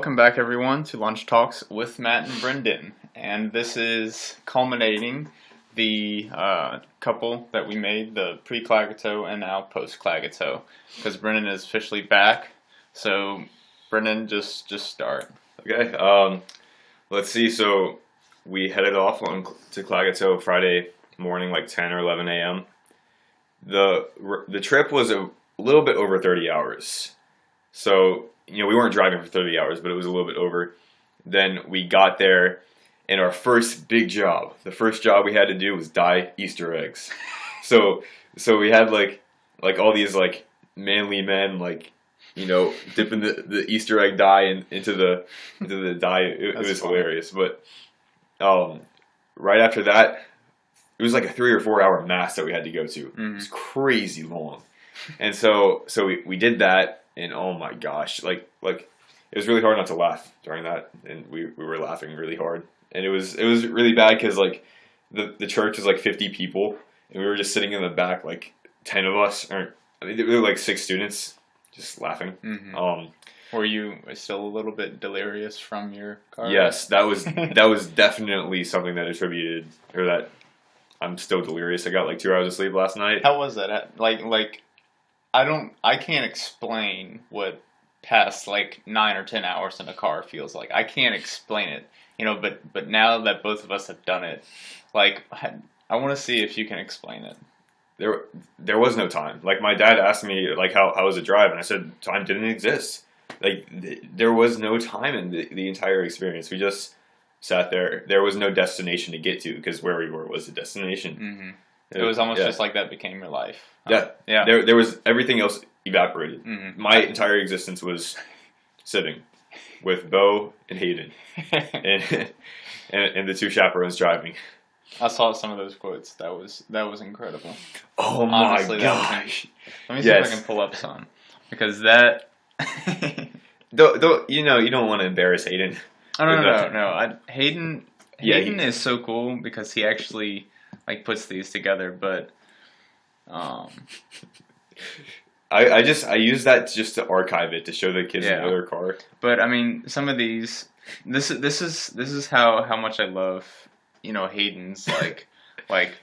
welcome back everyone to Lunch Talks with Matt and Brendon. And this is culminating the couple that we made, the pre-Klagetoh and now post-Klagetoh. Because Brendon is officially back, so Brendon, just start. Okay, let's see, so we headed off to Klagetoh Friday morning, like 10 or 11 a.m. The trip was a little bit over 30 hours. So, we weren't driving for 30 hours, but it was a little bit over. Then we got there, and our first big job, the first job we had to do was dye Easter eggs. So we had like all these like manly men dipping the Easter egg dye into the dye. It was funny. Hilarious. But right after that, it was like a 3 or 4 hour mass that we had to go to. It was crazy long. And so we did that. And oh my gosh, like it was really hard not to laugh during that, and we were laughing really hard, and it was really bad because like the church is like 50 people, and we were just sitting in the back, like 10 of us, there were like 6 students, just laughing. Were you still a little bit delirious from your car? Yes, that was definitely something that attributed, or that I'm still delirious. I got like 2 hours of sleep last night. How was that? I can't explain what past like 9 or 10 hours in a car feels like. I can't explain it, but now that both of us have done it, like I want to see if you can explain it. There was no time. Like my dad asked me like how was the drive, and I said time didn't exist. Like there was no time in the entire experience. We just sat there. There was no destination to get to because where we were was the destination. It was almost just like that became your life. Yeah. There was everything else evaporated. My entire existence was sitting with Bo and Hayden, and the 2 chaperones driving. I saw some of those quotes. That was incredible. Oh honestly, my gosh! Let me see if I can pull up some, because that. You don't want to embarrass Hayden. Oh no. Hayden is so cool because he actually puts these together, but I use that just to archive it to show the kids in their car. But I mean, some of these, this is how much I love Hayden's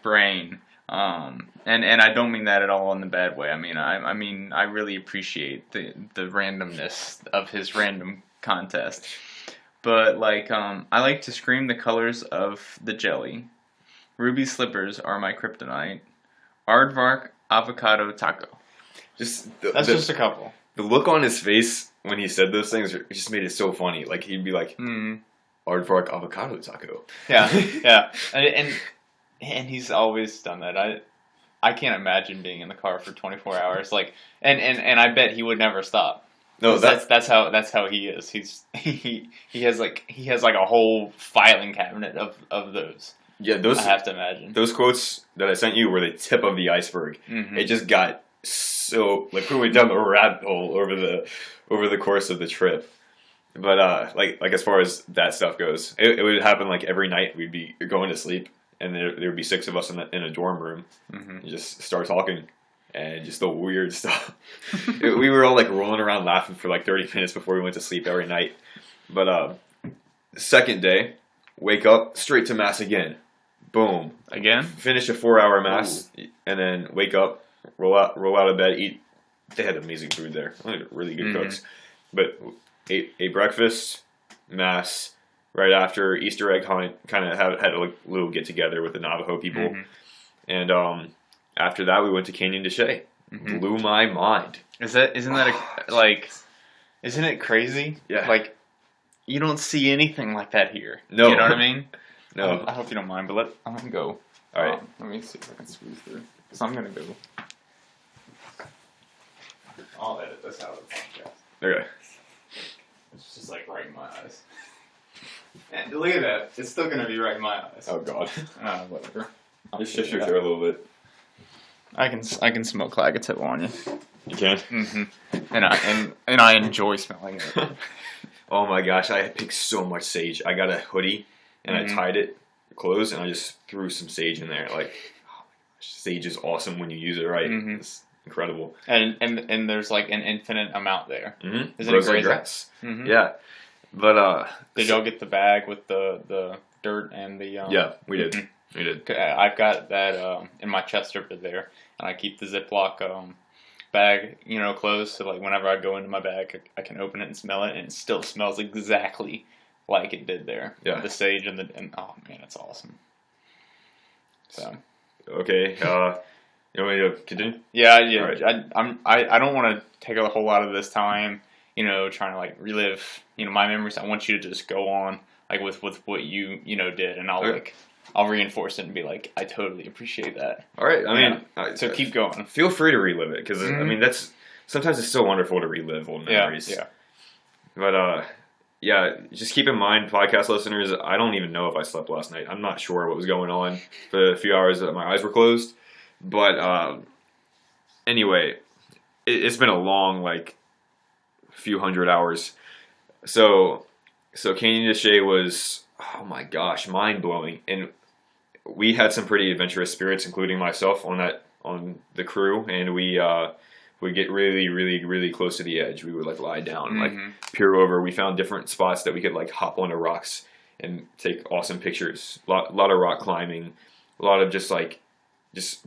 brain, and I don't mean that at all in the bad way. I mean I really appreciate the randomness of his random contest. But I like to scream the colors of the jelly. Ruby slippers are my kryptonite. Aardvark avocado taco. That's just a couple. The look on his face when he said those things just made it so funny. Like he'd be like, Aardvark avocado taco. Yeah. And he's always done that. I can't imagine being in the car for 24 hours. And I bet he would never stop. No, that's how he is. He has a whole filing cabinet of those. Yeah, I have to imagine. Those quotes that I sent you were the tip of the iceberg. It just got so we went down the rabbit hole over the course of the trip. But as far as that stuff goes, it would happen every night. We'd be going to sleep, and there would be 6 of us in a dorm room. And just start talking, and just the weird stuff. We were all rolling around laughing for 30 minutes before we went to sleep every night. But second day, wake up, straight to mass again. Boom. Again? Finish a 4-hour mass, and then wake up, roll out of bed, eat. They had amazing food there. Really good cooks. But ate breakfast, mass, right after Easter egg hunt, kind of had a little get-together with the Navajo people. And after that, we went to Canyon de Chelly. Blew my mind. Isn't it crazy? Yeah. You don't see anything like that here. No. You know what I mean? No. I hope you don't mind, but let me go. All right. Let me see if I can squeeze through. So I'm going to go. I'll edit this out of the podcast. Okay. It's just right in my eyes. And look at that. It's still going to be right in my eyes. Oh, God. Whatever. Just shift your throat a little bit. I can smell Klagetoh on you. You can? And I enjoy smelling it. Oh my gosh, I picked so much sage. I got a hoodie, and I tied it closed, and I just threw some sage in there. Oh my gosh, sage is awesome when you use it right. It's incredible. And there's an infinite amount there. Isn't it crazy? Yeah. But Did y'all get the bag with the dirt and the yeah, we did. Mhm. We did. I've got that in my chest over there, and I keep the Ziploc bag, closed, so like whenever I go into my bag, I can open it and smell it, and it still smells exactly like it did there. Yeah. The sage and oh man, it's awesome. So. Okay. You want me to continue? Yeah. Right. I don't want to take a whole lot of this time, trying to like relive, my memories. I want you to just go on like with what you did, and I'll reinforce it and be like, I totally appreciate that. All right. I mean, so keep going. Feel free to relive it because I mean sometimes it's so wonderful to relive old memories. Yeah. But yeah, just keep in mind, podcast listeners, I don't even know if I slept last night. I'm not sure what was going on for the few hours that my eyes were closed. But anyway, it's been a long, like, few hundred hours. So Canyon de Chelly was, oh my gosh, mind-blowing. And we had some pretty adventurous spirits, including myself, on the crew, and we would get really, really, really close to the edge. We would like lie down, and, like peer over. We found different spots that we could like hop onto rocks and take awesome pictures. Lot of rock climbing, a lot of just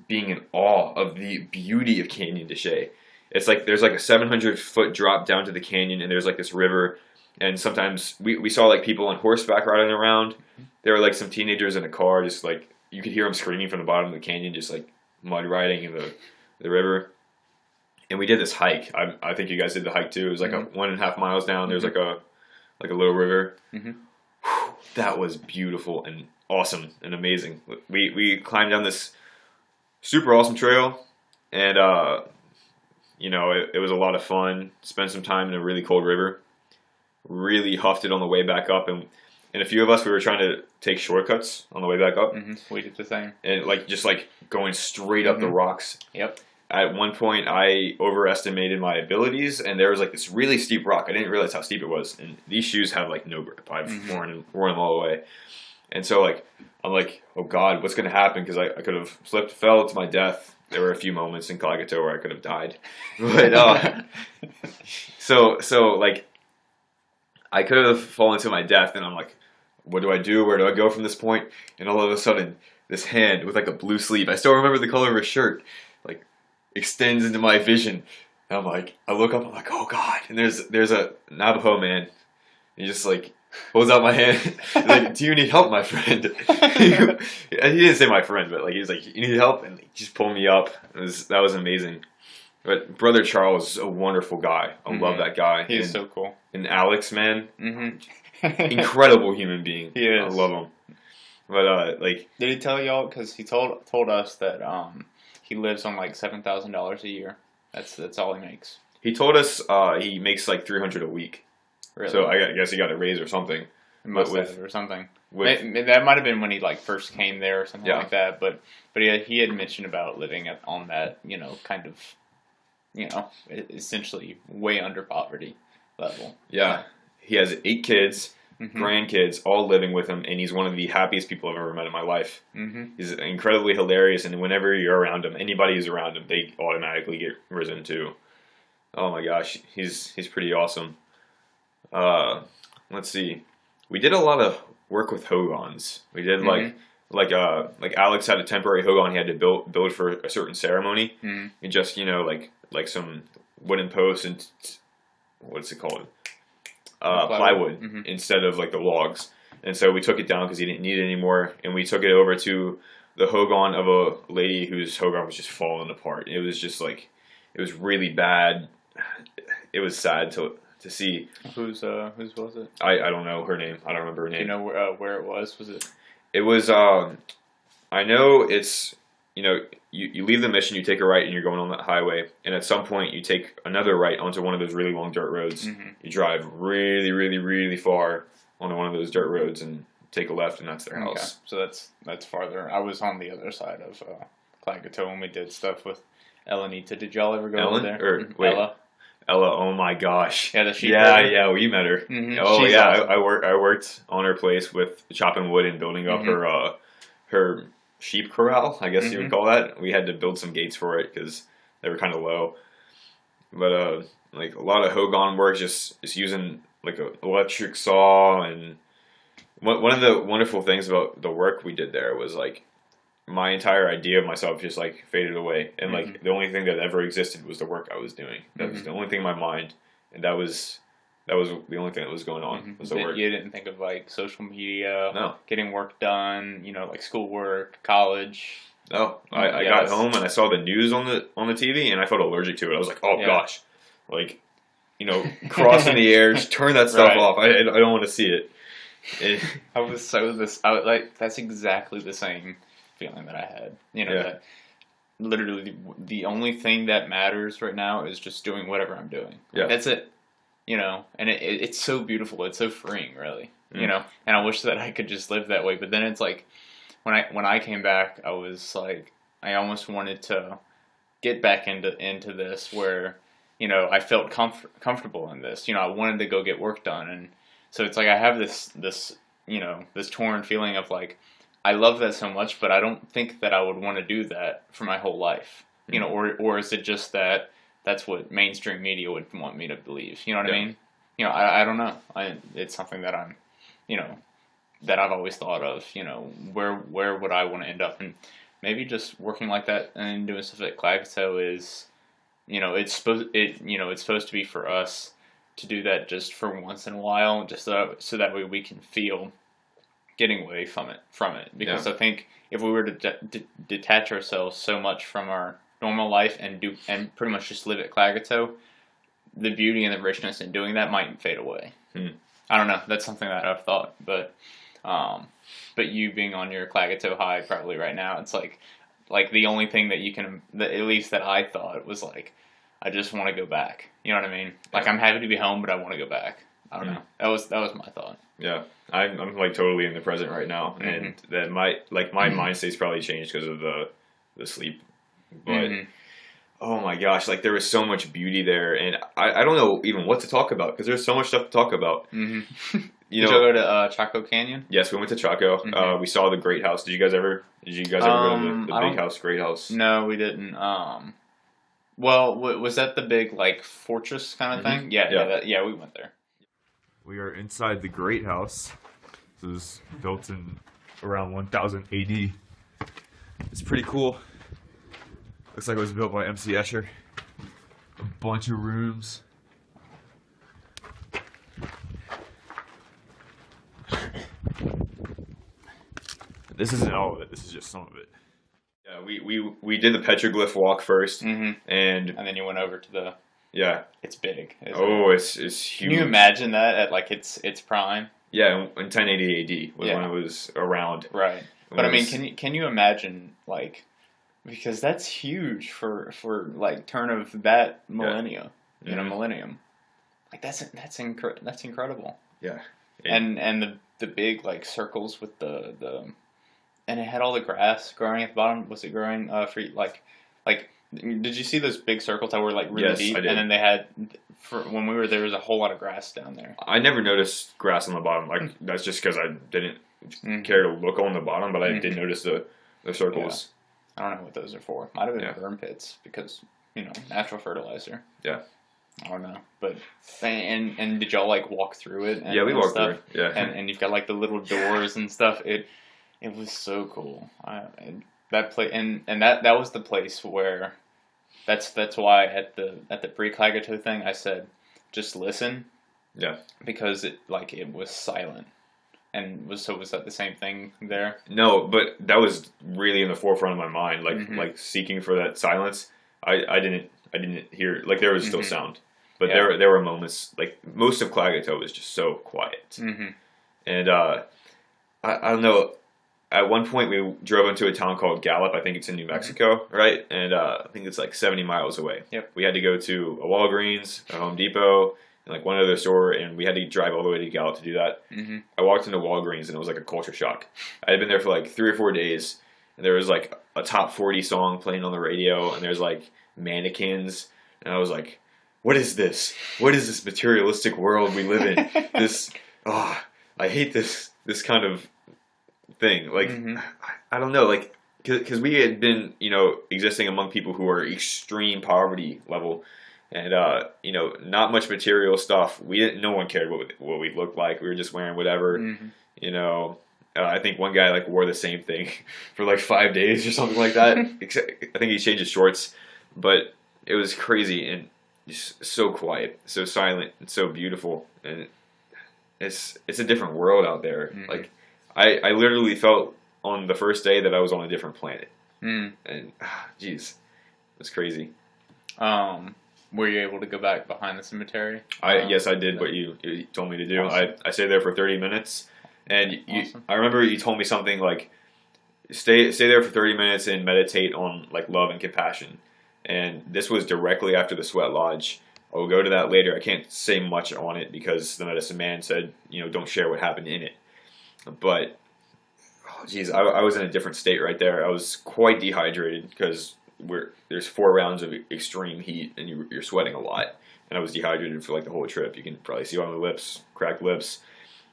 being in awe of the beauty of Canyon de Chelly. It's like there's like a 700-foot drop down to the canyon, and there's like this river. And sometimes we saw like people on horseback riding around. There were like some teenagers in a car, just like you could hear them screaming from the bottom of the canyon, just like mud riding in the river. And we did this hike. I think you guys did the hike too. It was like a 1.5 miles down. There's like a little river. Whew, that was beautiful and awesome and amazing. We climbed down this super awesome trail, and it was a lot of fun. Spent some time in a really cold river. Really huffed it on the way back up, and a few of us, we were trying to take shortcuts on the way back up. We did the same. And just going straight up the rocks. Yep. At one point, I overestimated my abilities, and there was like this really steep rock. I didn't realize how steep it was, and these shoes have like no grip. I've worn them all the way, and so I'm like, oh God, what's gonna happen? Because I could have slipped, fell to my death. There were a few moments in Klagetoh where I could have died, but so I could have fallen to my death, and I'm like, what do I do? Where do I go from this point? And all of a sudden, this hand with like a blue sleeve, I still remember the color of his shirt, like extends into my vision. And I'm like, I look up, I'm like, oh God. And there's a Navajo man. He just like holds out my hand. He's like, do you need help, my friend? He didn't say my friend, but like he was like, you need help? And he just pulled me up. That was amazing. But Brother Charles is a wonderful guy. I love that guy. He's so cool. And Alex, man, incredible human being. He is. I love him. But did he tell y'all? Because he told us that he lives on like $7,000 a year. That's all he makes. He told us he makes like $300 a week. Really? So I guess he got a raise or something. Must have or something. That might have been when he like first came there or something like that. But yeah, he had mentioned about living on that kind of essentially way under poverty level. Yeah, he has 8 kids, grandkids, all living with him, and he's one of the happiest people I've ever met in my life. He's incredibly hilarious, and whenever you're around him, anybody who's around him, they automatically get risen too. Oh my gosh, he's pretty awesome. Let's see, we did a lot of work with hogans. We did like Alex had a temporary hogan he had to build for a certain ceremony, and just like some wooden posts and what's it called, plywood instead of like the logs. And so we took it down because he didn't need it anymore, and we took it over to the hogan of a lady whose hogan was just falling apart. It was just like, it was really bad. It was sad to see. Whose was it? I don't know her name. I don't remember her name. Do you know where it was? Was it? It was. I know it's. You leave the mission, you take a right, and you're going on that highway. And at some point, you take another right onto one of those really long dirt roads. You drive really, really, really far onto one of those dirt roads and take a left, and that's their house. So that's farther. I was on the other side of Klagetoh when we did stuff with Elenita. Did y'all ever go over there? Ella, oh my gosh. Yeah, the sheep. Yeah, we met her. Oh, She's yeah, awesome. I worked on her place with chopping wood and building up her sheep corral, I guess you would call that. We had to build some gates for it because they were kind of low. But like a lot of hogan work, just using like an electric saw, and one of the wonderful things about the work we did there was like my entire idea of myself just like faded away, and like the only thing that ever existed was the work I was doing. That was the only thing in my mind, and that was the only thing that was going on was the work. You didn't think of like social media, No. getting work done, like schoolwork, college. No, I got home and I saw the news on the TV and I felt allergic to it. I was like, oh gosh, like, crossing the air, just turn that stuff off. I don't want to see it. That's exactly the same feeling that I had. That literally the only thing that matters right now is just doing whatever I'm doing. That's it. And it's so beautiful. It's so freeing, really. And I wish that I could just live that way. But then it's like, when I came back, I was like, I almost wanted to get back into this where, I felt comfortable in this. I wanted to go get work done, and so it's like I have this torn feeling of like, I love that so much, but I don't think that I would want to do that for my whole life. Or is it just that that's what mainstream media would want me to believe? You know what I mean? I don't know. It's something that I'm, that I've always thought of, where would I want to end up? And maybe just working like that and doing stuff at Klagetoh is, it's supposed to be for us to do that just for once in a while, just so that way we can feel getting away from it. Because I think if we were to detach ourselves so much from our normal life and pretty much just live at Klagetoh, the beauty and the richness in doing that might fade away. I don't know. That's something that I've thought, but you being on your Klagetoh high probably right now, it's like the only thing that you can, at least that I thought was like, I just want to go back. You know what I mean? Like, I'm happy to be home, but I want to go back. I don't know. That was my thought. Yeah, I'm like totally in the present right now, and that my mind state's probably changed because of the sleep, but. Oh my gosh, like there was so much beauty there, and I don't know even what to talk about because there's so much stuff to talk about. Did you go to Chaco Canyon? Yes, we went to Chaco. We saw the Great House. Did you guys ever go to the Big House, Great House? No, we didn't. Well, was that the big like fortress kind of thing? Yeah, we went there. We are inside the Great House. This was built in around 1000 AD. It's pretty cool. Looks like it was built by MC Escher. A bunch of rooms. This isn't all of it. This is just some of it. Yeah, we did the petroglyph walk first, and then you went over to the. Yeah, it's big. It's huge. Can you imagine that at like its prime? Yeah, in 1080 AD was when it was around. Right, but I mean, can you imagine like? Because that's huge for like turn of that millennia, millennium. Like that's incredible. Yeah, and the big like circles with the and it had all the grass growing at the bottom. Was it growing for like? Did you see those big circles that were like really deep? I did. And then they had when we were there was a whole lot of grass down there. I never noticed grass on the bottom. Like that's just because I didn't care to look on the bottom, but I did notice the circles. Yeah. I don't know what those are for. Might have been burn pits because, natural fertilizer. Yeah. I don't know. But, and did y'all like walk through it? Yeah, we walked through it. Yeah. And you've got like the little doors and stuff. It was so cool. That place, and that was the place where, that's why at the pre-Klagetoh thing I said, just listen. Yeah. Because it was silent. And was that the same thing there? No, but that was really in the forefront of my mind, like seeking for that silence. I didn't hear, like there was still sound, but there were moments, like most of Klagetoh was just so quiet. And I don't know. At one point, we drove into a town called Gallup. I think it's in New Mexico, right? And I think it's like 70 miles away. Yep. We had to go to a Walgreens, a Home Depot, and like one other store, and we had to drive all the way to Gallup to do that. I walked into Walgreens, and it was like a culture shock. I had been there for like 3 or 4 days, and there was like a top 40 song playing on the radio, and there's like mannequins, and I was like, what is this? What is this materialistic world we live in? I hate this kind of thing. Like, I don't know, like, because we had been, existing among people who are extreme poverty level, and not much material stuff. No one cared what we looked like. We were just wearing whatever, you know. I think one guy like wore the same thing for like 5 days or something like that. I think he changed his shorts, but it was crazy and just so quiet, so silent, and so beautiful. And it's a different world out there. Like I literally felt on the first day that I was on a different planet. And jeez, it was crazy. Were you able to go back behind the cemetery? Yes, I did what you told me to do. Awesome. I stayed there for 30 minutes. And Awesome. I remember you told me something like, stay there for 30 minutes and meditate on like love and compassion. And this was directly after the Sweat Lodge. I'll go to that later. I can't say much on it because the medicine man said, don't share what happened in it. But, geez, I was in a different state right there. I was quite dehydrated because there's 4 rounds of extreme heat and you're sweating a lot. And I was dehydrated for like the whole trip. You can probably see on my lips, cracked lips.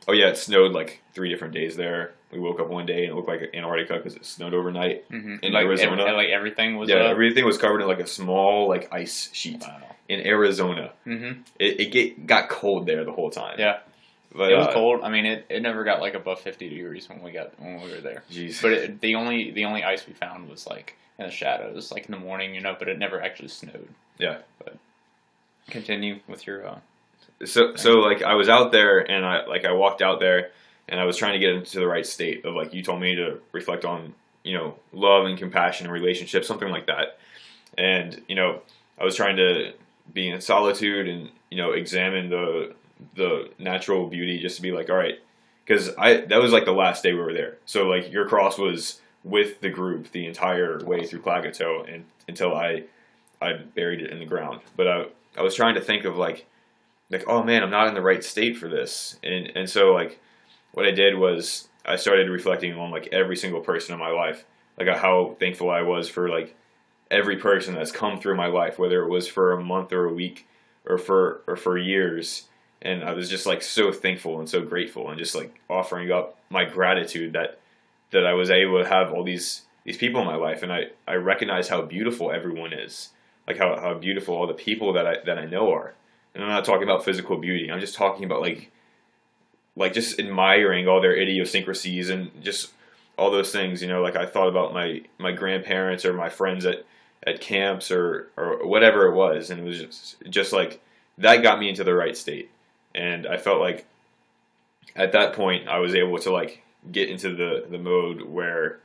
Oh yeah, it snowed like 3 different days there. We woke up one day and it looked like Antarctica because it snowed overnight in Arizona. Everything was everything was covered in like a small like ice sheet in Arizona. It got cold there the whole time. Yeah, but it was cold. I mean, it never got like above 50 degrees when we were there. Jeez. But the only ice we found was like in the shadows, like in the morning, but it never actually snowed. Yeah. But continue with your. So like I was out there and I walked out there and I was trying to get into the right state of like you told me to reflect on love and compassion and relationships, something like that. And I was trying to be in solitude and examine the natural beauty, just to be like, all right, because that was like the last day we were there. So like your cross was with the group the entire way through Klagetoh and until I buried it in the ground. But I was trying to think of like, oh man, I'm not in the right state for this. And so like what I did was I started reflecting on like every single person in my life, like how thankful I was for like every person that's come through my life, whether it was for a month or a week or for years. And I was just like so thankful and so grateful and just like offering up my gratitude that I was able to have all these people in my life. And I recognize how beautiful everyone is, like how beautiful all the people that I know are. And I'm not talking about physical beauty. I'm just talking about like just admiring all their idiosyncrasies and just all those things. Like I thought about my grandparents or my friends at camps or whatever it was, and it was just like that got me into the right state. And I felt like at that point I was able to like get into the mode where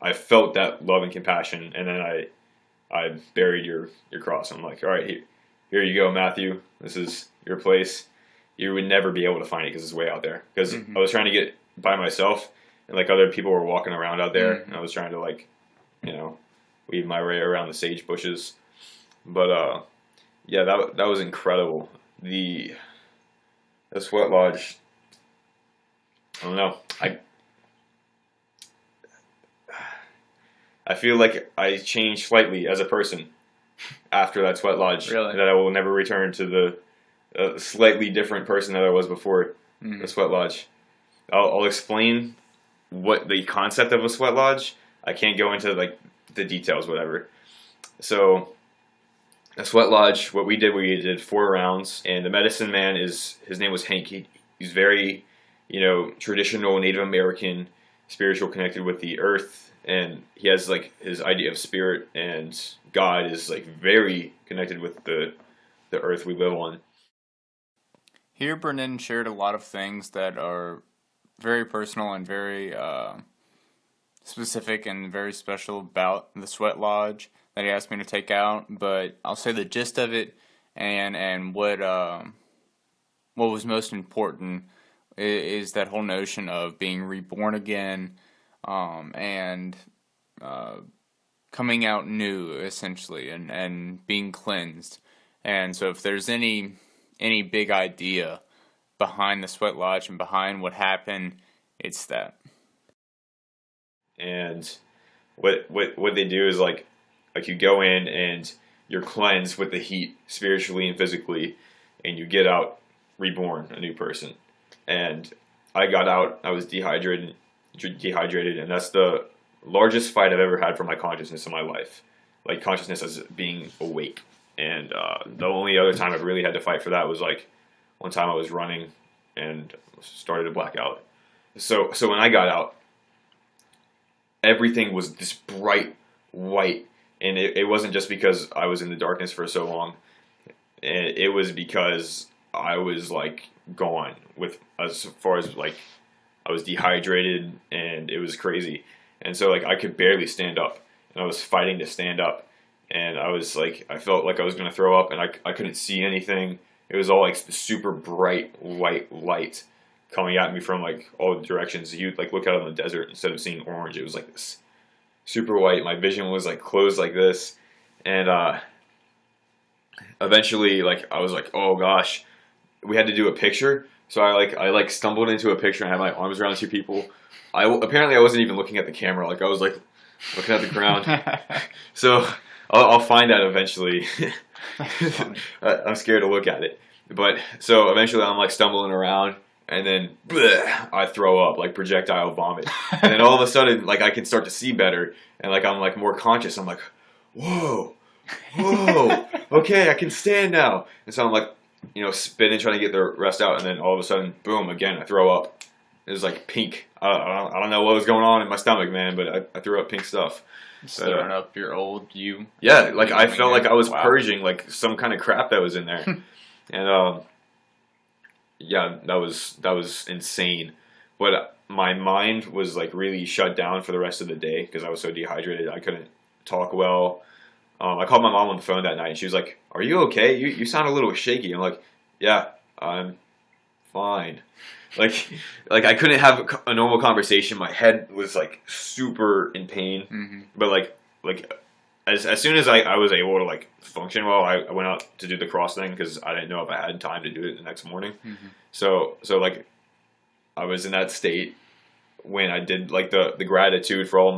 I felt that love and compassion, and then I buried your cross. I'm like, all right, here you go, Matthew. This is your place. You would never be able to find it because it's way out there. Because I was trying to get by myself, and like other people were walking around out there, and I was trying to like, weave my way around the sage bushes. But yeah, that was incredible. The Sweat Lodge. I don't know. I feel like I changed slightly as a person after that Sweat Lodge. Really? That I will never return to the slightly different person that I was before the Sweat Lodge. I'll explain what the concept of a Sweat Lodge. I can't go into like the details, whatever. So a Sweat Lodge, what we did 4 rounds, and the medicine man his name was Hank. He's very, traditional Native American, spiritual, connected with the earth. And he has like his idea of spirit, and God is like very connected with the earth we live on. Here, Brendon shared a lot of things that are very personal and very specific and very special about the Sweat Lodge that he asked me to take out. But I'll say the gist of it and what was most important is that whole notion of being reborn again. And coming out new, essentially, and being cleansed. And so if there's any big idea behind the Sweat Lodge and behind what happened, it's that. And what they do is like you go in and you're cleansed with the heat, spiritually and physically, and you get out reborn, a new person. And I got out, I was dehydrated, and that's the largest fight I've ever had for my consciousness in my life. Like consciousness as being awake And the only other time I've really had to fight for that was like one time I was running and started to black out. So when I got out, everything was this bright white, and it wasn't just because I was in the darkness for so long. It was because I was like gone with as far as like I was dehydrated and it was crazy. And so like I could barely stand up and I was fighting to stand up and I was like I felt like I was gonna throw up and I couldn't see anything. It was all like super bright white light coming at me from like all directions. You like look out on the desert instead of seeing orange, it was like this super white. My vision was like closed like this, and eventually like I was like, oh gosh, we had to do a picture. So I stumbled into a picture and had my arms around two people. Apparently I wasn't even looking at the camera. Like I was like looking at the ground. So I'll find that eventually. I'm scared to look at it. But so eventually I'm like stumbling around and then bleh, I throw up like projectile vomit. And then all of a sudden like I can start to see better and like I'm like more conscious. I'm like, whoa, okay, I can stand now. And so I'm like, spinning, trying to get the rest out, and then all of a sudden, boom, again, I throw up. It was like pink. I don't know what was going on in my stomach, man, but I threw up pink stuff. Stirring up your old you. Yeah, like I felt like I was Wow. purging like some kind of crap that was in there. And yeah, that was insane. But my mind was like really shut down for the rest of the day because I was so dehydrated. I couldn't talk well. I called my mom on the phone that night, and she was like, "Are you okay? You sound a little shaky." I'm like, "Yeah, I'm fine." Like I couldn't have a normal conversation. My head was like super in pain. Mm-hmm. But like as soon as I was able to like function well, I went out to do the cross thing because I didn't know if I had time to do it the next morning. Mm-hmm. So like I was in that state when I did like the gratitude for all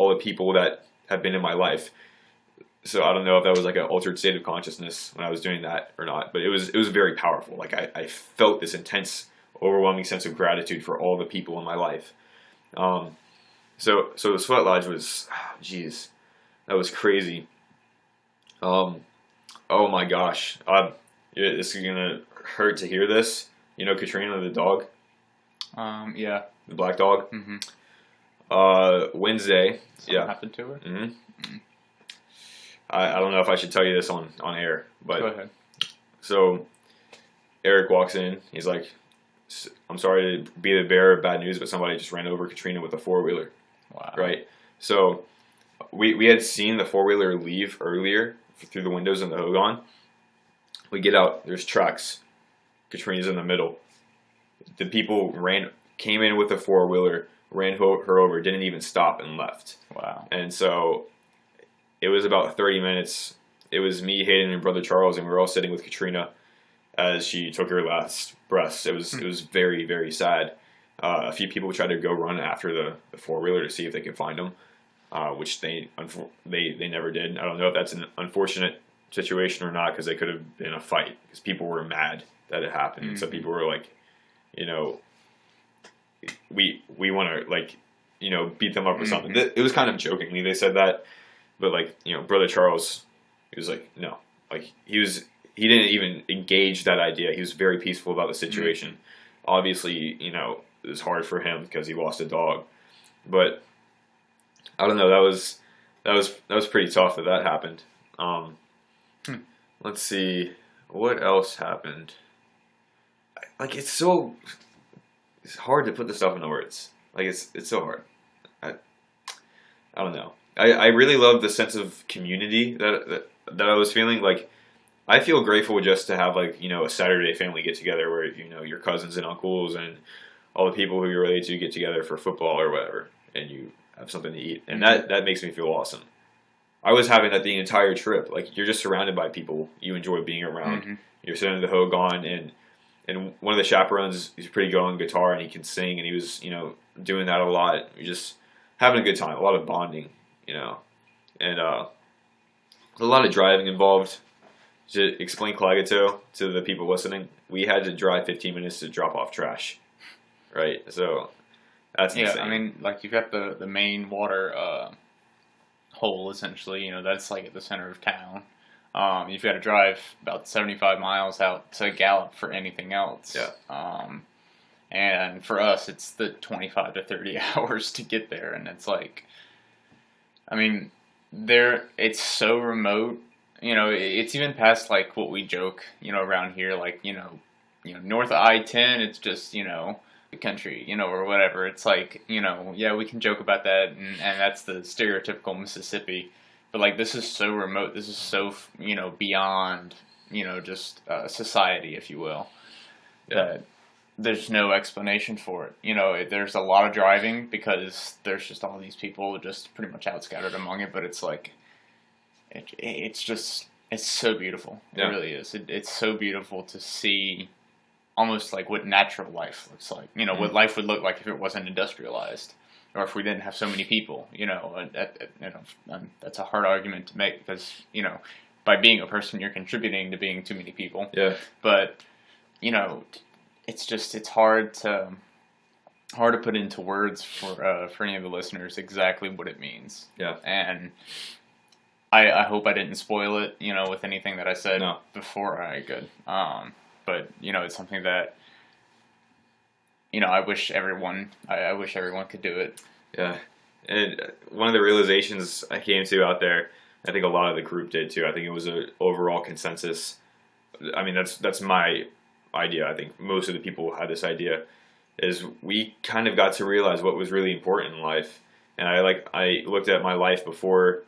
the people that have been in my life. So I don't know if that was like an altered state of consciousness when I was doing that or not, but it was very powerful. Like I felt this intense, overwhelming sense of gratitude for all the people in my life. So the sweat lodge was, geez, that was crazy. Oh my gosh, this is gonna hurt to hear this. You know Katrina the dog, Yeah. the black dog. Mm-hmm. Wednesday, Something happened to her? Mm-hmm. I don't know if I should tell you this on air, but Go ahead. so Eric walks in. He's like, "I'm sorry to be the bearer of bad news, but somebody just ran over Katrina with a 4-wheeler." Wow. Right? So we had seen the 4-wheeler leave earlier through the windows in the Hogan. We get out. There's tracks. Katrina's in the middle. The people came in with the 4-wheeler, ran her over, didn't even stop, and left. Wow. And so it was about 30 minutes. It was me, Hayden, and brother Charles, and we were all sitting with Katrina as she took her last breaths. It was very, very sad. A few people tried to go run after the 4-wheeler to see if they could find them, which they never did. I don't know if that's an unfortunate situation or not, because they could have been a fight, because people were mad that it happened. And so people were like, we want to like, beat them up or something. It was kind of jokingly they said that. But like, brother Charles, he was like, no, like he didn't even engage that idea. He was very peaceful about the situation. Obviously, it was hard for him because he lost a dog. But I don't know. That was pretty tough that happened. Let's see what else happened. Like it's hard to put this stuff into words. Like it's so hard. I don't know. I really love the sense of community that I was feeling. Like, I feel grateful just to have like a Saturday family get together where your cousins and uncles and all the people who you're related to get together for football or whatever, and you have something to eat, and that makes me feel awesome. I was having that the entire trip. Like, you're just surrounded by people you enjoy being around. You're sitting in the Hogan, and one of the chaperones, he's pretty good on guitar and he can sing, and he was doing that a lot. You're just having a good time, a lot of bonding. And a lot of driving involved. To explain Klagetoh to the people listening, we had to drive 15 minutes to drop off trash, right? So that's insane. I mean, like you've got the main water hole essentially. That's like at the center of town. You've got to drive about 75 miles out to Gallup for anything else. Yeah. And for us, it's the 25 to 30 hours to get there, and it's like, I mean, it's so remote. It's even past like what we joke, around here, like north of I-10, it's just the country, or whatever. It's like yeah, we can joke about that, and that's the stereotypical Mississippi. But like this is so remote. This is so beyond just society, if you will. Yeah. That there's no explanation for it. There's a lot of driving because there's just all these people just pretty much outscattered among it. But it's like, it's so beautiful. Yeah. It really is. It's so beautiful to see, almost like what natural life looks like. What life would look like if it wasn't industrialized, or if we didn't have so many people. That's a hard argument to make because by being a person, you're contributing to being too many people. Yeah. But it's hard to put into words for any of the listeners exactly what it means. Yeah. And I hope I didn't spoil it, with anything that I said No. before. All right, good. But it's something that I wish everyone could do it. Yeah. And one of the realizations I came to out there, I think a lot of the group did too. I think it was an overall consensus. I mean, that's my idea. I think most of the people had this idea, is we kind of got to realize what was really important in life. And I looked at my life before,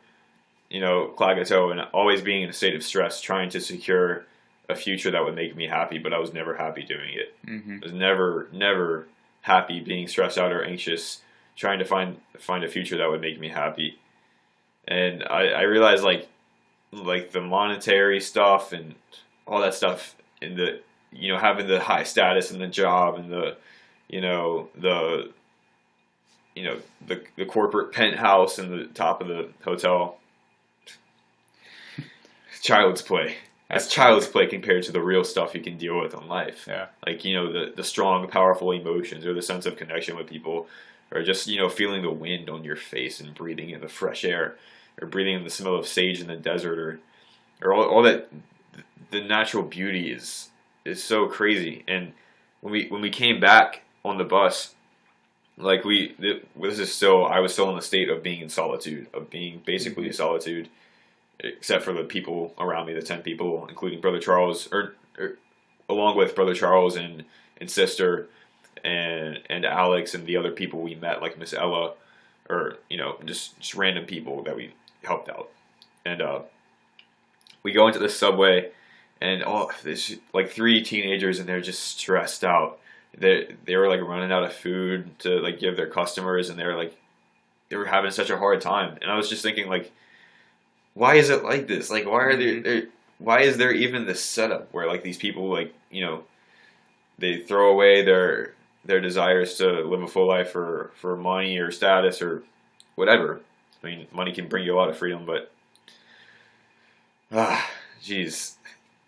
Klagetoh, and always being in a state of stress, trying to secure a future that would make me happy, but I was never happy doing it. Mm-hmm. I was never happy being stressed out or anxious, trying to find a future that would make me happy. And I realized like the monetary stuff and all that stuff, and the having the high status in the job and the corporate penthouse and the top of the hotel, child's play. That's child's play compared to the real stuff you can deal with in life. Yeah. Like, the strong, powerful emotions, or the sense of connection with people, or just, feeling the wind on your face and breathing in the fresh air, or breathing in the smell of sage in the desert, or all that. The natural beauty is so crazy. And when we came back on the bus, like I was still in the state of being in solitude, of being basically in solitude, except for the people around me, the 10 people, including Brother Charles, or along with Brother Charles and sister and Alex and the other people we met, like Miss Ella, or just random people that we helped out. And we go into the subway, and there's like 3 teenagers, and they're just stressed out. They were like running out of food to like give their customers, and they were having such a hard time. And I was just thinking, like, why is it like this? Like, why is there even this setup where like these people, like, they throw away their desires to live a full life for money or status or whatever. I mean, money can bring you a lot of freedom, but geez,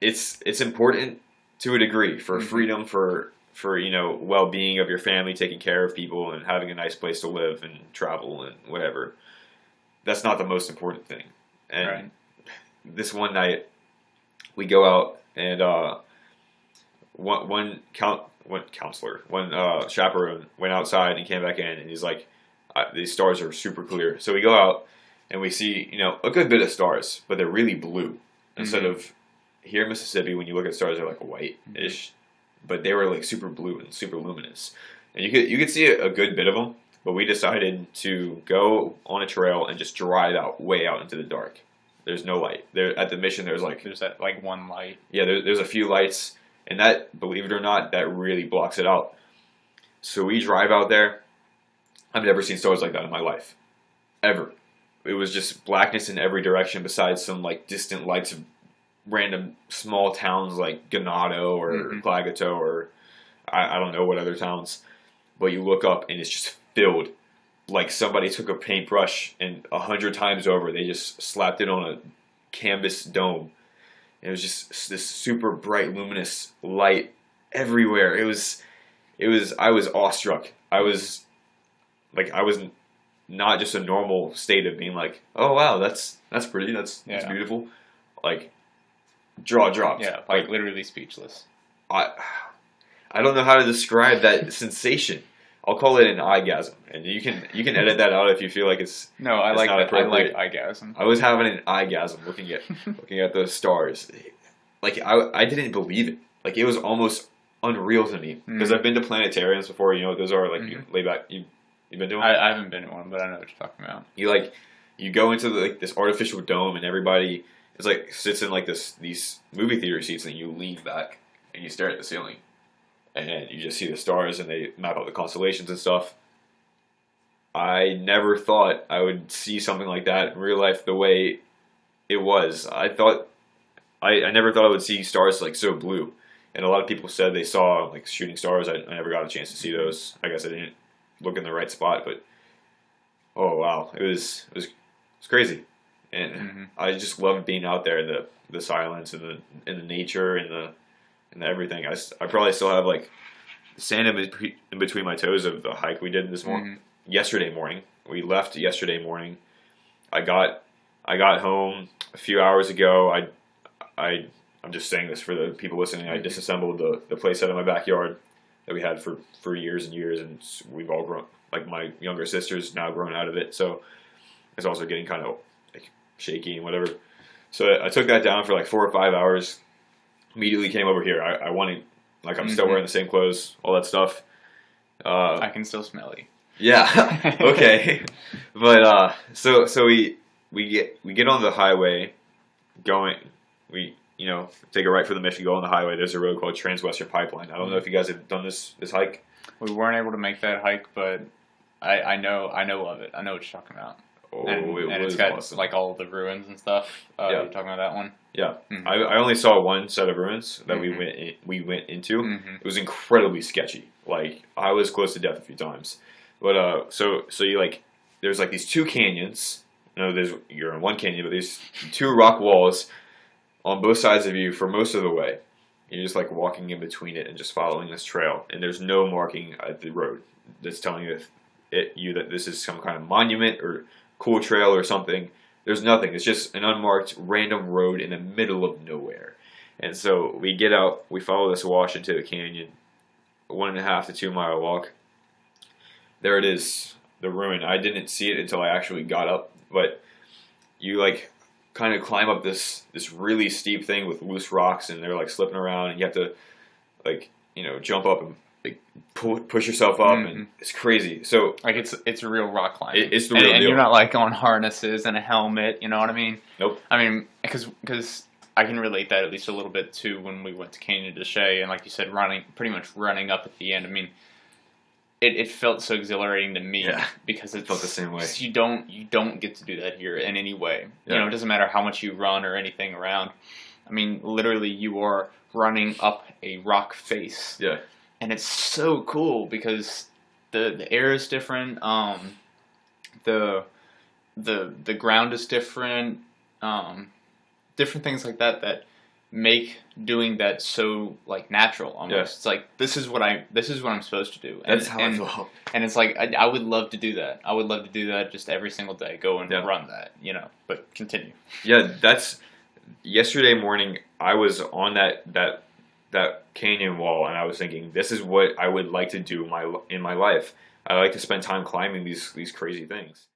it's important to a degree for freedom, for well-being of your family, taking care of people, and having a nice place to live and travel and whatever. That's not the most important thing. And right. This one night, we go out, and one chaperone went outside and came back in, and he's like, these stars are super clear. So we go out, and we see, a good bit of stars, but they're really blue. Instead of here in Mississippi, when you look at stars, they're like white-ish, but they were like super blue and super luminous. And you could see a good bit of them, but we decided to go on a trail and just drive way out into the dark. There's no light. There at the mission, there's that like one light. Yeah, there's a few lights, and that, believe it or not, that really blocks it out. So we drive out there. I've never seen stars like that in my life, ever. It was just blackness in every direction, besides some like distant lights of random small towns like Ganado or Klagetoh, or I don't know what other towns. But you look up, and it's just filled. Like somebody took a paintbrush, and 100 times over, they just slapped it on a canvas dome. It was just this super bright, luminous light everywhere. I was awestruck. I was not just a normal state of being like, oh wow, that's pretty, that's beautiful. Like, jaw dropped. Yeah, like literally speechless. I don't know how to describe that sensation. I'll call it an eyegasm, and you can edit that out if you feel like it's No, I it's like not that. I like appropriate. eyegasm. I was having an eyegasm looking at those stars. Like I didn't believe it. Like it was almost unreal to me because I've been to planetariums before. You know what those are, like you lay back. You've been to one? I haven't been to one, but I know what you're talking about. You go into this artificial dome and everybody is like sits in like these movie theater seats and you lean back and you stare at the ceiling and you just see the stars and they map out the constellations and stuff. I never thought I would see something like that in real life the way it was. I never thought I would see stars like so blue. And a lot of people said they saw like shooting stars. I never got a chance to see those. I guess I didn't look in the right spot, but oh wow, it was crazy. And I just loved being out there in the silence and the nature and the everything. I probably still have like sand in between my toes of the hike we did this morning. Yesterday morning, we left yesterday morning. I got home a few hours ago. I'm just saying this for the people listening. I disassembled the place out of my backyard that we had for years and years, and we've all grown. Like my younger sister's now grown out of it, so it's also getting kind of like shaky and whatever. So I took that down for like 4 or 5 hours. Immediately came over here. I wanted, like, I'm still wearing the same clothes, all that stuff. I can still smell you. Yeah. Okay. But so we get on the highway, going. We take a right for the Michigan, go on the highway. There's a road called Transwestern Pipeline. I don't know if you guys have done this hike. We weren't able to make that hike, but I know of it. I know what you're talking about. Oh, and it's got awesome. Like all the ruins and stuff. Yeah. You're talking about that one? Yeah. I only saw one set of ruins that we went into. It was incredibly sketchy. Like I was close to death a few times. But so you like there's like these two canyons. You're in one canyon, but there's two rock walls on both sides of you for most of the way. You're just like walking in between it and just following this trail. And there's no marking at the road that's telling you that this is some kind of monument or cool trail or something. There's nothing. It's just an unmarked random road in the middle of nowhere. And so we get out, we follow this wash into the canyon, 1.5 to 2 mile walk. There it is, the ruin. I didn't see it until I actually got up, but you like kind of climb up this really steep thing with loose rocks and they're like slipping around and you have to like jump up and like push yourself up and it's crazy. So like it's a real rock climbing. It's the real deal. And you're not like on harnesses and a helmet. You know what I mean? Nope. I mean because I can relate that at least a little bit to when we went to Canyon de Chelly and like you said, pretty much running up at the end. I mean. It felt so exhilarating to me because it felt the same way. You don't get to do that here in any way. Yeah. It doesn't matter how much you run or anything around. I mean, literally, you are running up a rock face. Yeah, and it's so cool because the air is different. The ground is different. Different things like that make doing that so like natural almost. Yeah. It's like this is what I'm supposed to do. That's how I feel. And it's like I would love to do that. I would love to do that just every single day. Go and run that, But continue. Yeah, that's yesterday morning. I was on that canyon wall, and I was thinking, this is what I would like to do in my life. I like to spend time climbing these crazy things.